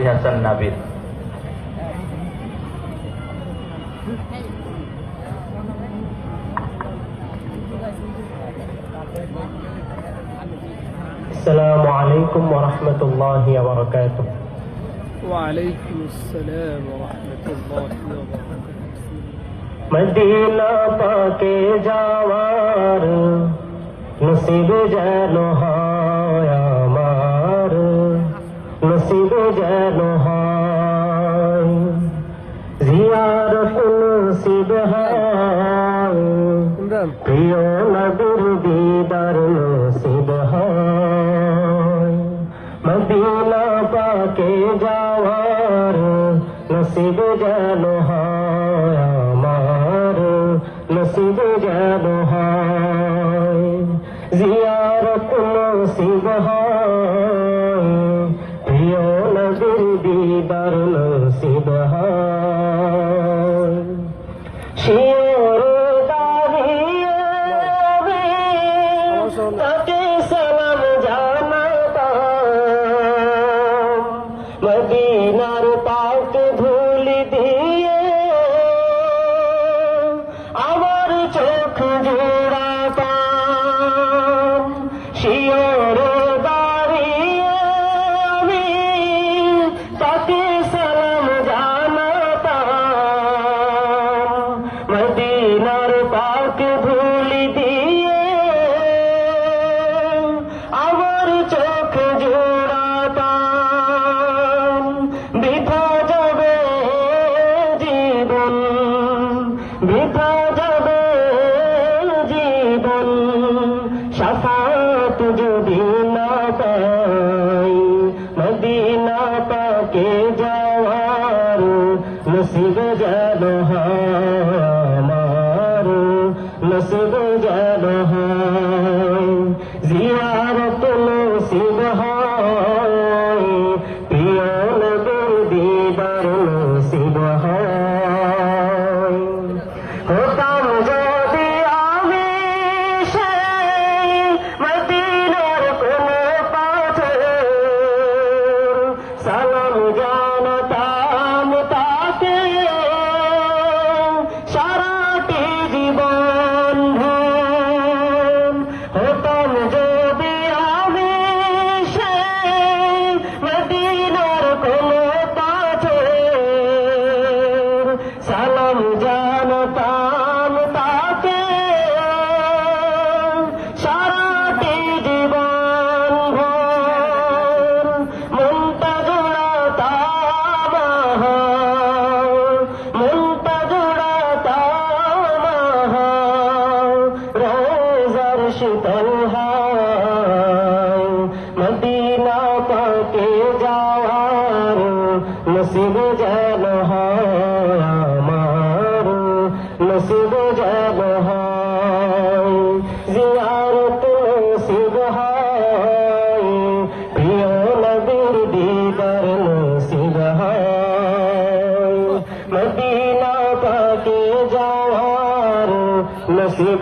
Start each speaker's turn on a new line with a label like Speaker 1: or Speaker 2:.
Speaker 1: ইহাসান নাবির।
Speaker 2: السلام عليكم ورحمة الله وبركاته.
Speaker 3: وعليكم السلام ورحمة الله وبركاته.
Speaker 2: मदीना पाके जावार नसीब जानो हाय आमार, नसीब जानो हाय जियारत नसीब हाय, प्रिय नबीर दीदार नसीब हाय। मदीना पाके जावार नसीब जानो हाय आमार, नसीब जानो हाय जियारत नसीब हाय, प्रिय नबीर दीदार नसीब हाय। শিওর দাঁড়িয়ে আমি তাকে সালাম জানাতাম, মদিনার পাক ধুলি দিয়ে আমার চোখ জোড়াতাম। শিওর দাঁড়িয়ে আমি তাকে সালাম জানাতাম, মদিনার পাক ধুলি দিয়ে আমার চোখ জোড়াতাম। বৃথা যাবে জীবন, বৃথা যাবে জীবন, শাফাত যদি না পাই। মদিনা পাকে যাওয়ার নসিব জানো হায় আমার, নসিব জানো হায় জিয়ারত নসিব হায়, প্রিয় নবীর দীদার নসিব হায়। হতাম যদি আমি সেই মদিনার কোন পাথর, সালাম জানাতাম তাকে সারাটি জীবন ভর। হতাম যদি আমি সেই মদিনার কোন পাথর, সালাম জানাতাম তাকে সারাটি জীবন ভর। মনটা জোড়াতাম মনটা জোড়াতাম রোজার শীতল হাওয়ায়। মদিনা পাকে যাওয়ার নসিব জানো হায় আমার, নসিব জানো হায় জিয়ারত নসিব হায়, প্রিয় নবীর দীদার নসিব হায়। মদিনা পাকে যাওয়ার নসিব